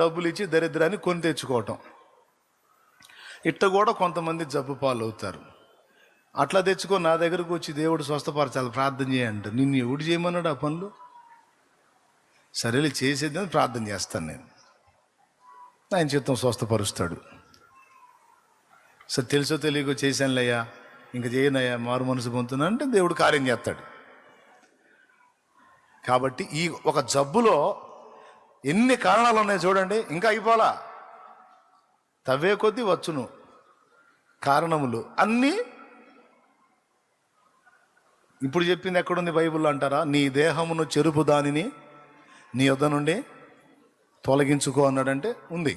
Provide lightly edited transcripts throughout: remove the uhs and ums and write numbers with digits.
డబ్బులు ఇచ్చి దరిద్రాన్ని కొని తెచ్చుకోవటం. ఇట్ట కూడా కొంతమంది జబ్బు పాలు అవుతారు. అట్లా తెచ్చుకో నా దగ్గరకు వచ్చి దేవుడు స్వస్థపరచాలి ప్రార్థన చేయండి. నిన్ను ఎవడు చేయమన్నాడు ఆ పనులు? సరేలే చేసేదని ప్రార్థన చేస్తాను నేను, ఆయన చిత్తం స్వస్థపరుస్తాడు. సరే తెలుసో తెలియకో చేశానులేయ్యా, ఇంక చేయనయ్యా, మారు మనసు పొందుతున్నా అంటే దేవుడు కార్యం చేస్తాడు. కాబట్టి ఈ ఒక జబ్బులో ఎన్ని కారణాలు ఉన్నాయి చూడండి. ఇంకా అయిపోలా, తవ్వే కొద్దీ వచ్చును కారణములు అన్నీ. ఇప్పుడు చెప్పింది ఎక్కడుంది బైబిల్లో అంటారా? నీ దేహమును చెరుపు దానిని నీ యొద్ద నుండి తొలగించుకో అన్నాడంటే ఉంది.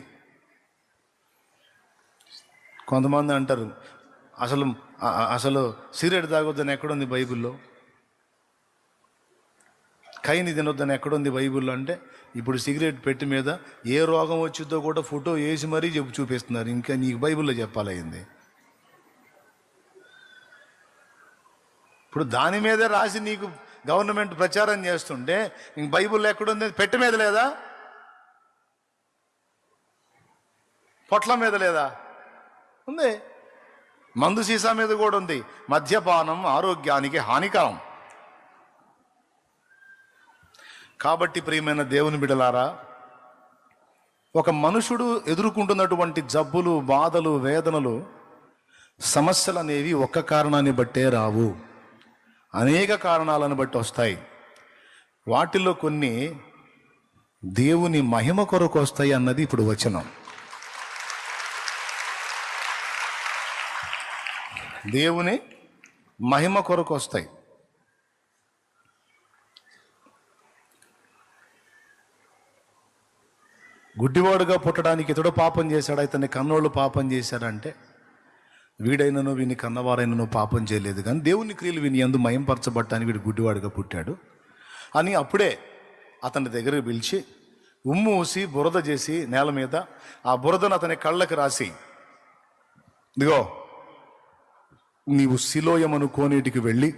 కొంతమంది అంటారు అసలు సిగరెట్ తాగొద్దని ఎక్కడుంది బైబిల్లో, కైని తినొద్దని ఎక్కడుంది బైబిల్లో అంటే ఇప్పుడు సిగరెట్ పెట్టి మీద ఏ రోగం వచ్చిందో కూడా ఫోటో వేసి మరీ చూపిస్తున్నారు. ఇంకా నీకు బైబిల్లో చెప్పాలయ్యింది. ఇప్పుడు దాని మీదే రాసి నీకు గవర్నమెంట్ ప్రచారం చేస్తుంటే ఇంక బైబిల్లో ఎక్కడుంది? పెట్టె మీద లేదా? పొట్ల మీద లేదా? ఉంది. మందు సీసా మీద కూడా ఉంది. మద్యపానం ఆరోగ్యానికి హానికరం. కాబట్టి ప్రియమైన దేవుని బిడ్డలారా, ఒక మనుషుడు ఎదుర్కొంటున్నటువంటి జబ్బులు, బాధలు, వేదనలు, సమస్యలు అనేవి ఒక్క కారణాన్ని బట్టే రావు, అనేక కారణాలను బట్టి వస్తాయి. వాటిల్లో కొన్ని దేవుని మహిమ కొరకు వస్తాయి అన్నది ఇప్పుడు వచనం. దేవుని మహిమ కొరకు వస్తాయి. గుడ్డివాడుగా పుట్టడానికి ఇతడు పాపం చేశాడు, ఇతన్ని కన్నోళ్ళు పాపం చేశాడంటే వీడైనను వీని కన్నవారైనను పాపం చేయలేదు, కానీ దేవుని క్రియలు వీని యందు మయంపరచబట్టానికి వీడు గుడ్డివాడుగా పుట్టాడు అని అప్పుడే అతని దగ్గరికి పిలిచి ఉమ్ము ఊసి బురద చేసి నేల మీద ఆ బురదను అతని కళ్ళకి రాసి, ఇదిగో నీవు సిలోయమను కోనేటికి వెళ్ళి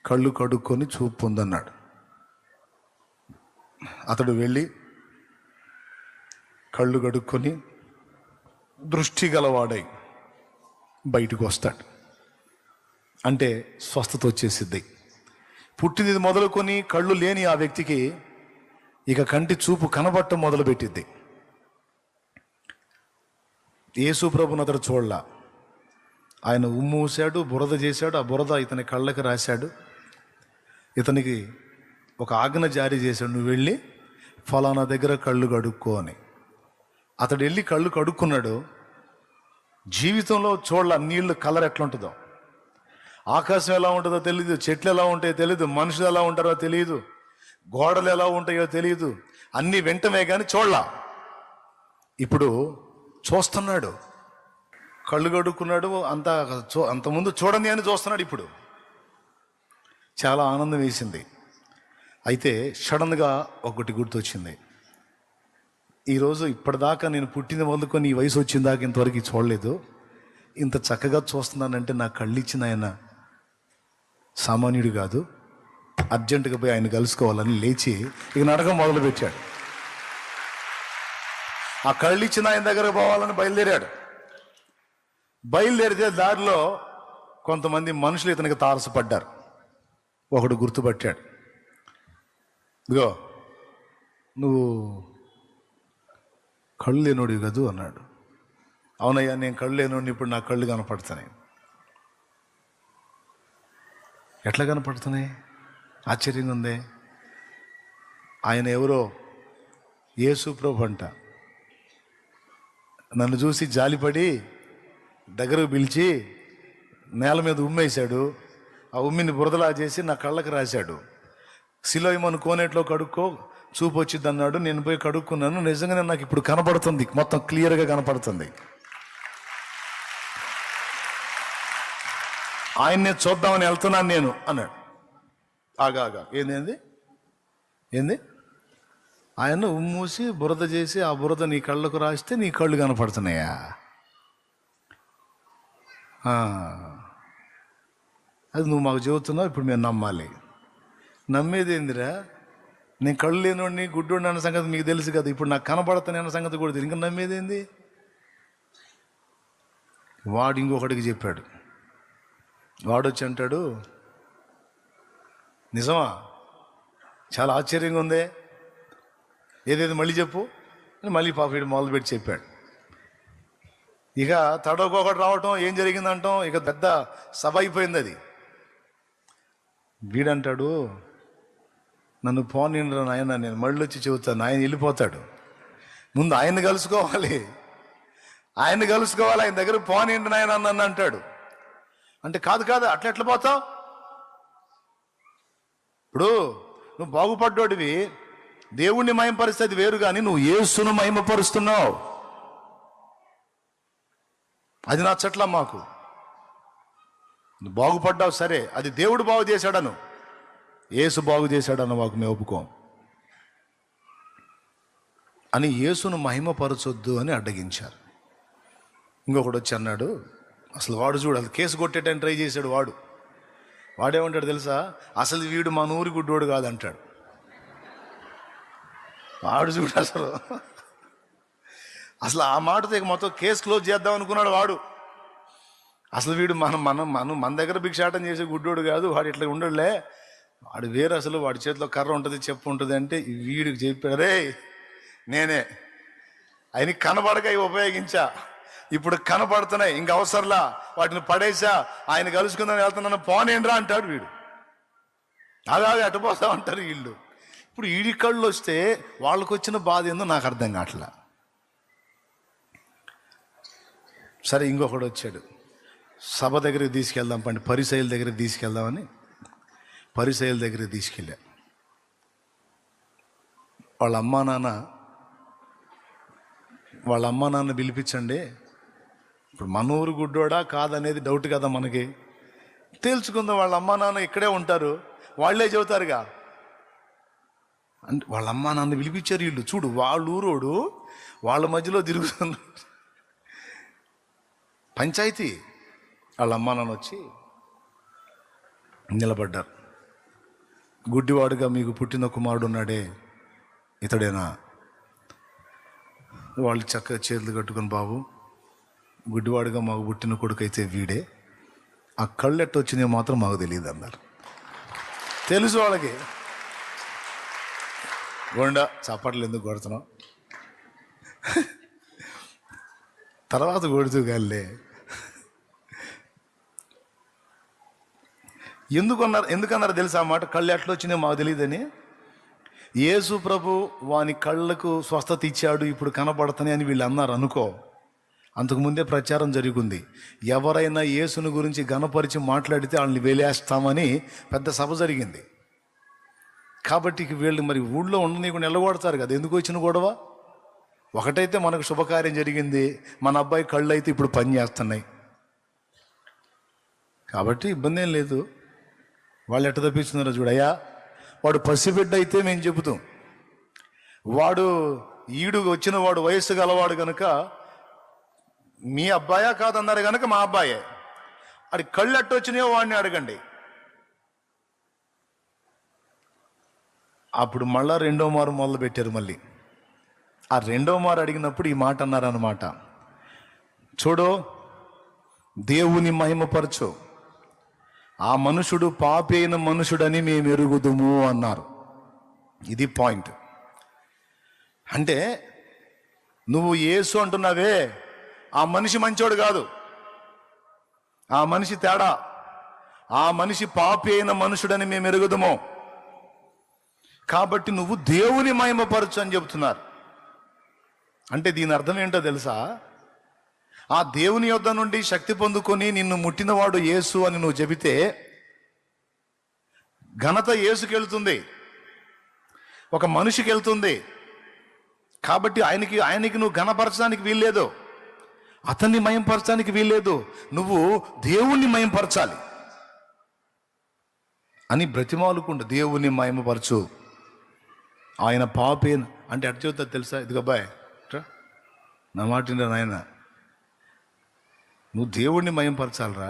కళ్ళు కడుక్కొని చూపు పొందన్నాడు. అతడు వెళ్ళి కళ్ళు కడుక్కొని దృష్టి గలవాడై బయటకు వస్తాడు. అంటే స్వస్థత వచ్చేసిద్ది. పుట్టింది మొదలుకొని కళ్ళు లేని ఆ వ్యక్తికి ఇక కంటి చూపు కనబట్టం మొదలుపెట్టిద్ది. యేసు ప్రభుని అతడు చూడలా. ఆయన ఉమ్మూసాడు, బురద చేశాడు, ఆ బురద ఇతని కళ్ళకి రాశాడు. ఇతనికి ఒక ఆజ్ఞ జారీ చేశాడు, నువ్వు వెళ్ళి ఫలానా దగ్గర కళ్ళు కడుక్కో అని. అతడు వెళ్ళి కళ్ళు కడుక్కున్నాడు. జీవితంలో చూడాల నీళ్ళు కలర్ ఎట్లా ఉంటుందో, ఆకాశం ఎలా ఉంటుందో తెలియదు, చెట్లు ఎలా ఉంటాయో తెలియదు, మనుషులు ఎలా ఉంటారో తెలియదు, గోడలు ఎలా ఉంటాయో తెలియదు, అన్నీ వెంటనే కానీ చూడలా. ఇప్పుడు చూస్తున్నాడు, కళ్ళు కడుక్కున్నాడు, అంతకుముందు చూడండి అని చూస్తున్నాడు. ఇప్పుడు చాలా ఆనందం వేసింది. అయితే సడన్గా ఒకటి గుర్తొచ్చింది. ఈరోజు ఇప్పటిదాకా నేను పుట్టిన మొదలుకొని ఈ వయసు వచ్చిన దాకా ఇంతవరకు చూడలేదు, ఇంత చక్కగా చూస్తున్నానంటే నా కళ్ళు ఇచ్చిన ఆయన సామాన్యుడు కాదు, అర్జెంటుగా పోయి ఆయన కలుసుకోవాలని లేచి ఇక నడక మొదలుపెట్టాడు. ఆ కళ్ళు ఇచ్చిన ఆయన దగ్గర పోవాలని బయలుదేరాడు. బయలుదేరితే దారిలో కొంతమంది మనుషులు ఇతనికి తారసపడ్డారు. ఒకడు గుర్తుపట్టాడు, ఇదిగో నువ్వు కళ్ళు లేనోడివి కదూ అన్నాడు. అవునయ్యా, నేను కళ్ళు లేనోడిని, ఇప్పుడు నా కళ్ళు కనపడుతున్నాయి. ఎట్లా కనపడుతున్నాయి? ఆశ్చర్యంగా ఉంది. ఆయన ఎవరో యేసు ప్రభు అంట. నన్ను చూసి జాలిపడి దగ్గరకు పిలిచి నేల మీద ఉమ్మేశాడు. ఆ ఉమ్మిని బురదలా చేసి నా కళ్ళకి రాశాడు. సిలోయమను కోనేట్లో కడుక్కో చూపు వచ్చింది అన్నాడు. నేను పోయి కడుక్కున్నాను, నిజంగానే నాకు ఇప్పుడు కనపడుతుంది, మొత్తం క్లియర్గా కనపడుతుంది. ఆయన్నే చూద్దామని వెళ్తున్నాను నేను అన్నాడు. ఆగా ఏంది ఆయన ఉమ్మూసి బురద చేసి ఆ బురద నీ కళ్ళకు రాస్తే నీ కళ్ళు కనపడుతున్నాయా? అది నువ్వు మాకు చెబుతున్నావు, ఇప్పుడు మేము నమ్మాలి. నమ్మేది ఏందిరా? నేను కళ్ళు లేనివాడిని గుడ్డోడిని అన్న సంగతి మీకు తెలుసు కదా, ఇప్పుడు నాకు కనబడతాను అన్న సంగతి కూడా ఇంకా నమ్మేదేంది? వాడు ఇంకొకటికి చెప్పాడు. వాడు వచ్చి అంటాడు, నిజమా? చాలా ఆశ్చర్యంగా ఉందే, ఏదేది మళ్ళీ చెప్పు అని మళ్ళీ పాప మొదలుపెట్టి చెప్పాడు. ఇక తడవకొకటి రావటం, ఏం జరిగిందంటాం, ఇక పెద్ద సభ అయిపోయింది అది. వీడంటాడు, నన్ను పోనిండ్రా నాయన, నేను మళ్ళీ వచ్చి చెబుతాను. ఆయన వెళ్ళిపోతాడు, ముందు ఆయన్ని కలుసుకోవాలి, ఆయన దగ్గర పోనిండి నాయన నన్ను అంటాడు. అంటే కాదు అట్లా ఎట్లా పోతావు? ఇప్పుడు నువ్వు బాగుపడ్డోడివి, దేవుణ్ణి మహిమపరిస్తే వేరు, కానీ నువ్వు యేసును మహిమపరుస్తున్నావు. అది నచ్చట్లా మాకు. నువ్వు బాగుపడ్డావు సరే, అది దేవుడు బాగు చేశాడను, యేసు బాగు చేశాడను మాకు మేము ఒప్పుకోం అని యేసును మహిమపరచొద్దు అని అడ్డగించారు. ఇంకొకడు వచ్చి అన్నాడు, అసలు వాడు చూడాలి కేసు కొట్టేటని ట్రై చేశాడు. వాడేమంటాడు తెలుసా, అసలు వీడు మా ఊరి గుడ్డోడు కాదంటాడు. వాడు చూడు అసలు ఆ మాటతో ఇక మొత్తం కేసు క్లోజ్ చేద్దాం అనుకున్నాడు వాడు. అసలు వీడు మన దగ్గర భిక్షాటం చేసే గుడ్డోడు కాదు, వాడు ఇట్లా ఉండడులే, వాడు వేరు, అసలు వాడి చేతిలో కర్ర ఉంటుంది, చెప్పు ఉంటుంది. అంటే వీడికి చెప్పారే, నేనే ఆయనకి కనబడక ఉపయోగించా, ఇప్పుడు కనపడుతున్నాయి, ఇంక అవసరంలా, వాటిని పడేసా, ఆయన కలుసుకుందని వెళ్తున్నాను, పోనేండ్రా అంటాడు వీడు. అలాగే అటుపోతా ఉంటారు వీళ్ళు. ఇప్పుడు ఈడి కళ్ళు వస్తే వాళ్ళకు వచ్చిన బాధ ఏందో నాకు అర్థం కావట్లా. సరే, ఇంకొకడు వచ్చాడు, సభ దగ్గరికి తీసుకెళ్దాం పండి, పరిసయ్యుల దగ్గరికి తీసుకెళ్దామని పరిసయ్యుల దగ్గరికి తీసుకెళ్ళా. వాళ్ళ అమ్మా నాన్న పిలిపించండి. ఇప్పుడు మన ఊరు గుడ్డోడా కాదనేది డౌట్ కదా మనకి, తేల్చుకుందాం. వాళ్ళ అమ్మా నాన్న ఇక్కడే ఉంటారు, వాళ్ళే చెబుతారుగా. అంటే వాళ్ళ అమ్మా నాన్న పిలిపించారు వీళ్ళు. చూడు, వాళ్ళ ఊరోడు వాళ్ళ మధ్యలో తిరుగుతున్నారు, పంచాయతీ. వాళ్ళ అమ్మా నాన్న వచ్చి నిలబడ్డారు. గుడ్డివాడుగా మీకు పుట్టిన కుమారుడు ఉన్నాడే, ఇతడేనా? వాళ్ళు చక్కగా చేతులు కట్టుకుని, బాబు, గుడ్డివాడుగా మాకు పుట్టిన కొడుకు అయితే వీడే, ఆ కళ్ళెట్టు వచ్చినాయి మాత్రం మాకు తెలియదు అన్నారు. తెలుసు వాళ్ళకి. గోండా చప్పట్లు ఎందుకు కొడుతున్నావు, తర్వాత కొడుతూ కాలే. ఎందుకన్నారు తెలుసా మాట, కళ్ళు ఎట్లా వచ్చినాయో మాకు తెలియదని. యేసు ప్రభు వాని కళ్ళకు స్వస్థత ఇచ్చాడు, ఇప్పుడు కనపడుతున్నాయి అని వీళ్ళు అన్నారు అనుకో. అంతకుముందే ప్రచారం జరిగింది, ఎవరైనా యేసుని గురించి ఘనపరిచి మాట్లాడితే వాళ్ళని వేలేస్తామని పెద్ద సభ జరిగింది. కాబట్టి వీళ్ళు మరి ఊళ్ళో ఉండనీయకుండా నిలబడతారు కదా. ఎందుకు వచ్చిన గొడవ? ఒకటైతే మనకు శుభకార్యం జరిగింది, మన అబ్బాయి కళ్ళు అయితే ఇప్పుడు పని చేస్తున్నాయి, కాబట్టి ఇబ్బంది ఏం లేదు. వాళ్ళు ఎట్ట తప్పిస్తున్నారో చూడయ్యా. వాడు పసిబిడ్డ అయితే మేము చెబుతాం, వాడు ఈడు వచ్చిన వాడు వయస్సు గలవాడు కనుక మీ అబ్బాయా కాదన్నారు కనుక మా అబ్బాయే. అది కళ్ళు ఎట్టొచ్చినాయో వాడిని అడగండి. అప్పుడు మళ్ళా రెండో మారు మొదలు పెట్టారు. మళ్ళీ ఆ రెండో మారు అడిగినప్పుడు ఈ మాట అన్నారన్నమాట, చూడు, దేవుని మహిమపరచు, ఆ మనుషుడు పాపి అయిన మనుషుడని మేము ఎరుగుదుము అన్నారు. ఇది పాయింట్. అంటే నువ్వు యేసు అంటున్నావే, ఆ మనిషి మంచోడు కాదు, ఆ మనిషి తేడా, ఆ మనిషి పాపి అయిన మనుషుడని మేము ఎరుగుదుము, కాబట్టి నువ్వు దేవుని మహిమపరచు అని చెబుతున్నారు. అంటే దీని అర్థం ఏంటో తెలుసా? ఆ దేవుని యొద్ద నుండి శక్తి పొందుకొని నిన్ను ముట్టినవాడు యేసు అని నువ్వు చెబితే ఘనత యేసుకి వెళ్తుంది, ఒక మనిషికి వెళ్తుంది. కాబట్టి ఆయనకి నువ్వు ఘనపరచడానికి వీల్లేదు, అతన్ని మయంపరచడానికి వీల్లేదు, నువ్వు దేవుణ్ణి మయంపరచాలి అని బ్రతిమాలుకుంటూ దేవుణ్ణి మహిమపరచు, ఆయన పాపే అంటే అటు చెబుతా తెలుసా? ఇదిగో అబ్బాయి, నా మాట నాయన, నువ్వు దేవుణ్ణి మయంపరచాలరా,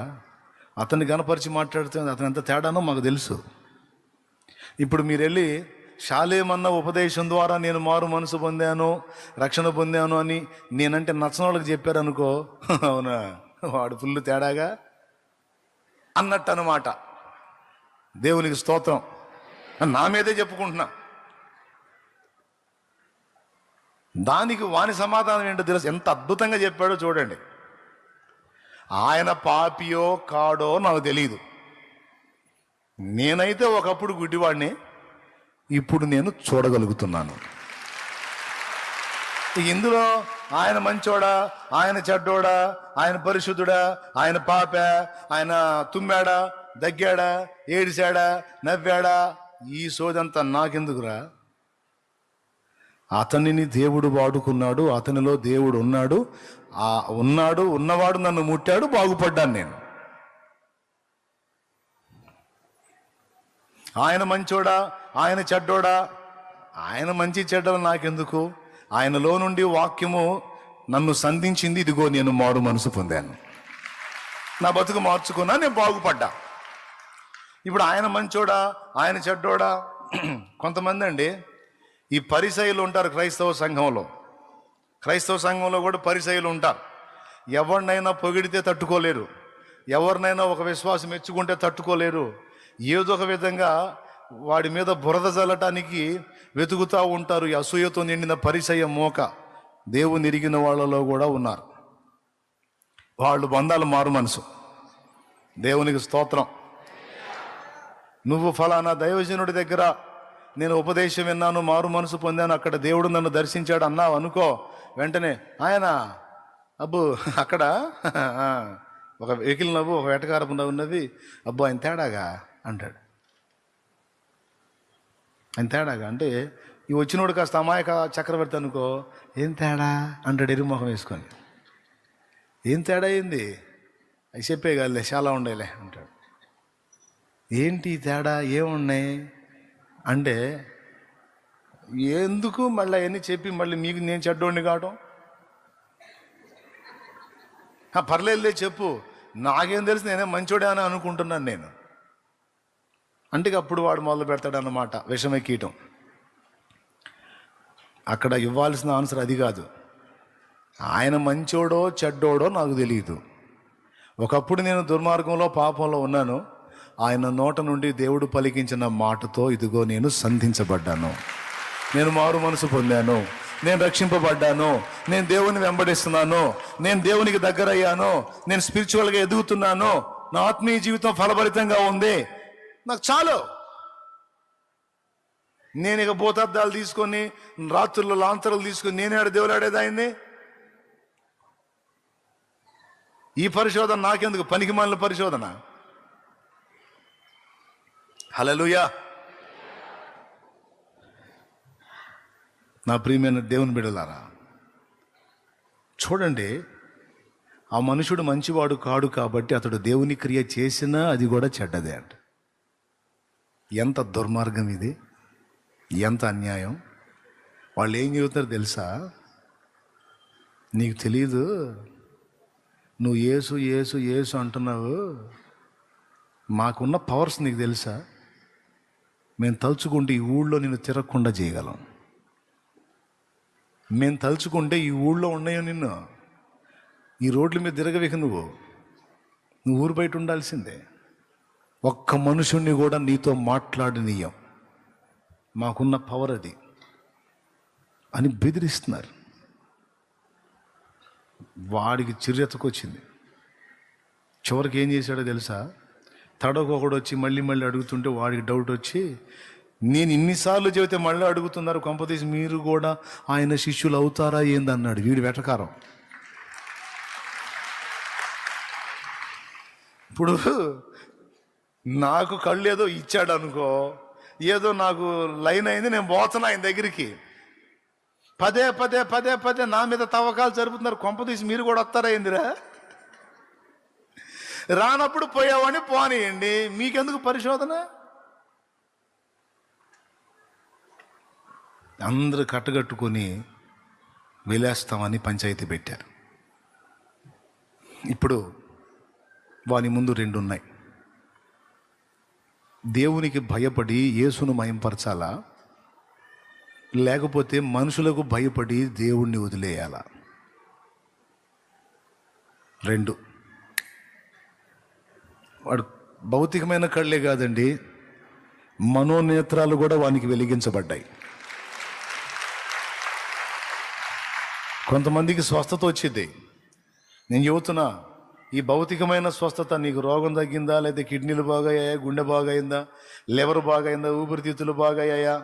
అతన్ని గనపరిచి మాట్లాడితే అతను ఎంత తేడానో మాకు తెలుసు. ఇప్పుడు మీరు వెళ్ళి శాలేమన్న ఉపదేశం ద్వారా నేను మారు మనసు పొందాను, రక్షణ పొందాను అని నేనంటే నచ్చని వాళ్ళకి చెప్పారనుకో, అవునా వాడు ఫుల్ తేడాగా అన్నట్టు అనమాట. దేవునికి స్తోత్రం. నా మీదే చెప్పుకుంటున్నా. దానికి వాని సమాధానం ఏంటో తెలుసు, ఎంత అద్భుతంగా చెప్పాడో చూడండి. ఆయన పాపియో కాడో నాకు తెలియదు, నేనైతే ఒకప్పుడు గుడ్డివాడిని, ఇప్పుడు నేను చూడగలుగుతున్నాను. ఇందులో ఆయన మంచోడా, ఆయన చెడ్డోడా, ఆయన పరిశుద్ధుడా, ఆయన పాప, ఆయన తుమ్మాడా, దగ్గాడా, ఏడిశాడా, నవ్వాడా, ఈ సోదంతా నాకెందుకురా? అతనిని దేవుడు వాడుకున్నాడు, అతనిలో దేవుడు ఉన్నాడు, ఉన్నవాడు నన్ను ముట్టాడు, బాగుపడ్డాను నేను. ఆయన మంచోడా, ఆయన చెడ్డోడా, ఆయన మంచి చెడ్డలు నాకెందుకు? ఆయనలో నుండి వాక్యము నన్ను సంధించింది, ఇదిగో నేను మారు మనసు పొందాను, నా బతుకు మార్చుకున్నా, నేను బాగుపడ్డా. ఇప్పుడు ఆయన మంచోడా, ఆయన చెడ్డోడా? కొంతమంది అండి ఈ పరిసయ్యులు ఉంటారు క్రైస్తవ సంఘంలో కూడా పరిసయ్యులు ఉంటారు. ఎవరినైనా పొగిడితే తట్టుకోలేరు, ఎవరినైనా ఒక విశ్వాసం మెచ్చుకుంటే తట్టుకోలేరు. ఏదో ఒక విధంగా వాడి మీద బురద చల్లటానికి వెతుకుతూ ఉంటారు. ఈ అసూయతో నిండిన పరిసయ్య మోక దేవుని ఎరిగిన వాళ్ళలో కూడా ఉన్నారు. వాళ్ళు బంధాలు మారు మనసు. దేవునికి స్తోత్రం. నువ్వు ఫలానా దైవజనుడి దగ్గర నేను ఉపదేశం విన్నాను, మారు మనసు పొందాను, అక్కడ దేవుడు నన్ను దర్శించాడు అన్నావు అనుకో, వెంటనే ఆయన అబ్బు అక్కడ ఒక వెకిలి నవ్వు, ఒక వెటకారపు నవ్వు ఉన్నది, అబ్బు ఆయన తేడాగా అంటాడు. ఆయన తేడాగా అంటే ఈ వచ్చినోడు కాస్త అమాయక చక్రవర్తి అనుకో, ఏం తేడా అంటాడు ఎరుమొహం వేసుకొని. ఏం తేడా అయింది? అవి చెప్పే కాదులే, చాలా ఉండేలే అంటాడు. ఏంటి తేడా, ఏమున్నాయి అంటే, ఎందుకు మళ్ళీ అవన్నీ చెప్పి మళ్ళీ మీకు నేను చెడ్డోడిని కావటం? పర్లేదులే చెప్పు, నాకేం తెలుసు, నేనే మంచోడే అని అనుకుంటున్నాను నేను అంటే అప్పుడు వాడు మొదలు పెడతాడన్నమాట విషమెక్కీయటం. అక్కడ ఇవ్వాల్సిన ఆన్సర్ అది కాదు. ఆయన మంచోడో చెడ్డోడో నాకు తెలియదు. ఒకప్పుడు నేను దుర్మార్గంలో పాపంలో ఉన్నాను, ఆయన నోట నుండి దేవుడు పలికించిన మాటతో ఇదిగో నేను సంధించబడ్డాను, నేను మారు మనసు పొందాను, నేను రక్షింపబడ్డాను, నేను దేవుని వెంబడిస్తున్నాను, నేను దేవునికి దగ్గర అయ్యాను, నేను స్పిరిచువల్గా ఎదుగుతున్నాను, నా ఆత్మీయ జీవితం ఫలభరితంగా ఉంది, నాకు చాలు. నేను ఇక భూతార్థాలు తీసుకొని రాత్రుల్లో లాంతరాలు తీసుకొని నేనే దేవులాడేది ఆయన్ని. ఈ పరిశోధన నాకెందుకు? పనికి మాలిన పరిశోధన. హల్లెలూయా. నా ప్రియమైన దేవుని బిడ్డలారా, చూడండి, ఆ మనుషుడు మంచివాడు కాడు కాబట్టి అతడు దేవుని క్రియ చేసినా అది కూడా చెడ్డదే అంట. ఎంత దుర్మార్గం ఇది, ఎంత అన్యాయం. వాళ్ళు ఏం చెబుతారు తెలుసా? నీకు తెలీదు, నువ్వు యేసు యేసు యేసు అంటున్నావు, మాకున్న పవర్స్ నీకు తెలుసా? మేము తలుచుకుంటే ఈ ఊళ్ళో నిన్ను తిరగకుండా చేయగలం, మేము తలుచుకుంటే ఈ ఊళ్ళో ఉన్నాయో నిన్ను ఈ రోడ్ల మీద తిరగవేక, నువ్వు ఊరు బయట ఉండాల్సిందే. ఒక్క మనుషుణ్ణి కూడా నీతో మాట్లాడనీయం, మాకున్న పవర్ అది అని బెదిరిస్తున్నారు. వాడికి చిర్రెత్తుకొచ్చింది. చివరికి ఏం చేశాడో తెలుసా? తడకొకడు వచ్చి మళ్ళీ మళ్ళీ అడుగుతుంటే వాడికి డౌట్ వచ్చి, నేను ఇన్నిసార్లు చెబితే మళ్ళీ అడుగుతున్నారు, కొంపతీసి మీరు కూడా ఆయన శిష్యులు అవుతారా ఏందన్నాడు. వీడి వెటకారం. ఇప్పుడు నాకు కళ్ళు ఏదో ఇచ్చాడు అనుకో, ఏదో నాకు లైన్ అయింది, నేను పోతున్నా ఆయన దగ్గరికి, పదే పదే పదే పదే నా మీద తవ్వకాలు జరుపుతున్నారు, కొంపతీసి మీరు కూడా వస్తారా ఏందిరా? రానప్పుడు పోయావని పోనీయండి, మీకెందుకు పరిశోధన? అందరూ కట్టగట్టుకొని వెళ్ళేస్తామని పంచాయతీ పెట్టారు. ఇప్పుడు వాని ముందు రెండు ఉన్నాయి. దేవునికి భయపడి యేసును మయంపరచాలా, లేకపోతే మనుషులకు భయపడి దేవుణ్ణి వదిలేయాల. 2, వాడు భౌతికమైన కళ్ళే కాదండి, మనోనేత్రాలు కూడా వానికి వెలిగించబడ్డాయి. కొంతమందికి స్వస్థత వచ్చింది. నేను చెబుతున్నా, ఈ భౌతికమైన స్వస్థత నీకు రోగం తగ్గిందా, లేదా కిడ్నీలు బాగయ్యాయా, గుండె బాగైందా, లివర్ బాగైందా, ఊపిరితిత్తులు బాగయ్యాయా,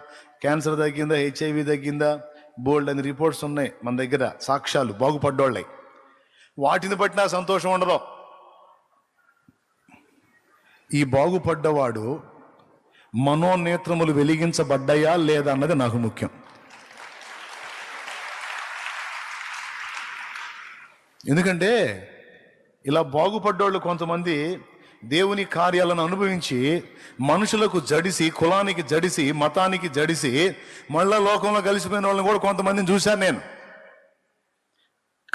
క్యాన్సర్ తగ్గిందా, HIV తగ్గిందా, బోల్డ్ అని రిపోర్ట్స్ ఉన్నాయి మన దగ్గర, సాక్ష్యాలు, బాగుపడ్డోళ్ళై. వాటిని బట్టి నా సంతోషం ఉండదు. ఈ బాగుపడ్డవాడు మనోనేత్రములు వెలిగించబడ్డాయా లేదా అన్నది నాకు ముఖ్యం. ఎందుకంటే ఇలా బాగుపడ్డోళ్ళు కొంతమంది దేవుని కార్యాలను అనుభవించి మనుషులకు జడిసి, కులానికి జడిసి, మతానికి జడిసి మళ్ళా లోకంలో కలిసిపోయిన వాళ్ళని కూడా కొంతమందిని చూశాను నేను.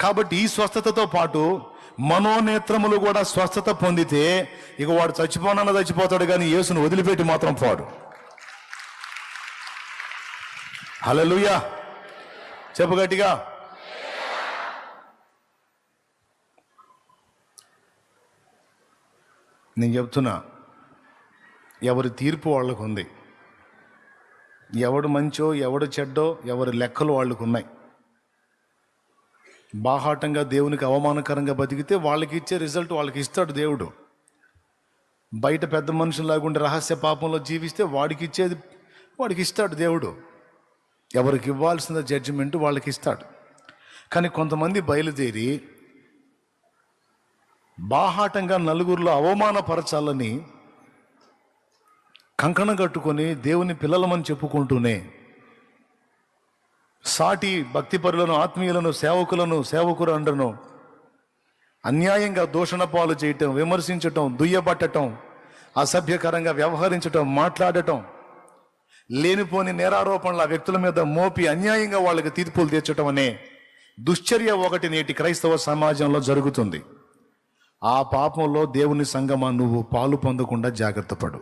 కాబట్టి ఈ స్వస్థతతో పాటు మనోనేత్రములు కూడా స్వస్థత పొందితే ఇక వాడు చచ్చిపోనన్నా చచ్చిపోతాడు, కానీ యేసును వదిలిపెట్టి మాత్రం పోడు. హల్లెలూయా, చెప్పు గట్టిగా. నేను చెప్తున్నా, ఎవరి తీర్పు వాళ్ళకు ఉంది. ఎవడు మంచో ఎవడు చెడ్డో ఎవరి లెక్కలు వాళ్ళకు ఉన్నాయి. బాహాటంగా దేవునికి అవమానకరంగా బతికితే వాళ్ళకి ఇచ్చే రిజల్ట్ వాళ్ళకి ఇస్తాడు దేవుడు. బయట పెద్ద మనుషులాగుండి రహస్య పాపంలో జీవిస్తే వాడికి ఇచ్చేది వాడికి ఇస్తాడు దేవుడు. ఎవరికి ఇవ్వాల్సిన జడ్జిమెంట్ వాళ్ళకి ఇస్తాడు. కానీ కొంతమంది బయలుదేరి బాహాటంగా నలుగురిలో అవమానపరచాలని కంకణం కట్టుకొని దేవుని పిల్లలమని చెప్పుకుంటూనే సాటి భక్తిపరులను, ఆత్మీయులను, సేవకురండను అన్యాయంగా దూషణ పాలు చేయటం, విమర్శించటం, దుయ్యబట్టటం, అసభ్యకరంగా వ్యవహరించటం, మాట్లాడటం, లేనిపోని నేరారోపణలు ఆ వ్యక్తుల మీద మోపి అన్యాయంగా వాళ్ళకి తీర్పులు తీర్చటం అనే దుశ్చర్య ఒకటి నేటి క్రైస్తవ సమాజంలో జరుగుతుంది. ఆ పాపంలో దేవుని సంగమా నువ్వు పాలు పొందకుండా జాగ్రత్త పడు.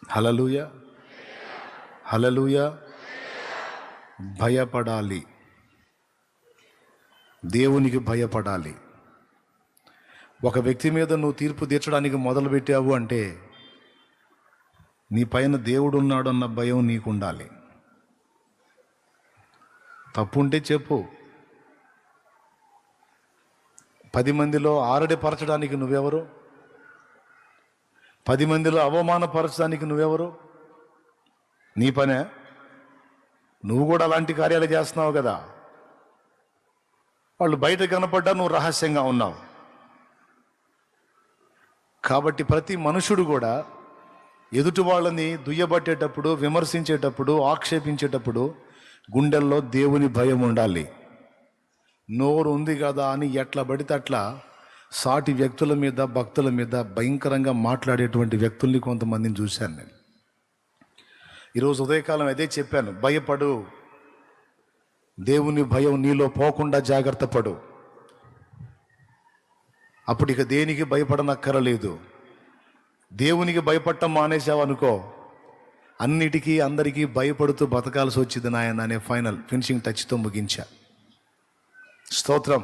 హల్లెలూయా, హల్లెలూయా. భయపడాలి, దేవునికి భయపడాలి. ఒక వ్యక్తి మీద నువ్వు తీర్పు తీర్చడానికి మొదలుపెట్టావు అంటే నీ పైన దేవుడు ఉన్నాడన్న భయం నీకు ఉండాలి. తప్పుంటే చెప్పు. 10 మందిలో ఆరడిపరచడానికి నువ్వెవరు? 10 మందిలో అవమానపరచడానికి నువ్వెవరు? నీ పనే. నువ్వు కూడా అలాంటి కార్యాలు చేస్తున్నావు కదా. వాళ్ళు బయట కనపడ్డా నువ్వు రహస్యంగా ఉన్నావు. కాబట్టి ప్రతి మనుషుడు కూడా ఎదుటి వాళ్ళని దుయ్యబట్టేటప్పుడు, విమర్శించేటప్పుడు, ఆక్షేపించేటప్పుడు గుండెల్లో దేవుని భయం ఉండాలి. నోరు ఉంది కదా అని ఎట్లా పడితే అట్లా సాటి వ్యక్తుల మీద, భక్తుల మీద భయంకరంగా మాట్లాడేటువంటి వ్యక్తుల్ని కొంతమందిని చూశాను నేను. ఈరోజు ఉదయకాలం అదే చెప్పాను, భయపడు, దేవుని భయం నీలో పోకుండా జాగ్రత్త పడు. అప్పుడు ఇక దేనికి భయపడనక్కరలేదు. దేవునికి భయపడటం మానేసావనుకో, అన్నిటికీ అందరికీ భయపడుతూ బతకాల్సి వచ్చింది నాయన అనే ఫైనల్ ఫినిషింగ్ టచ్తో ముగించా. స్తోత్రం.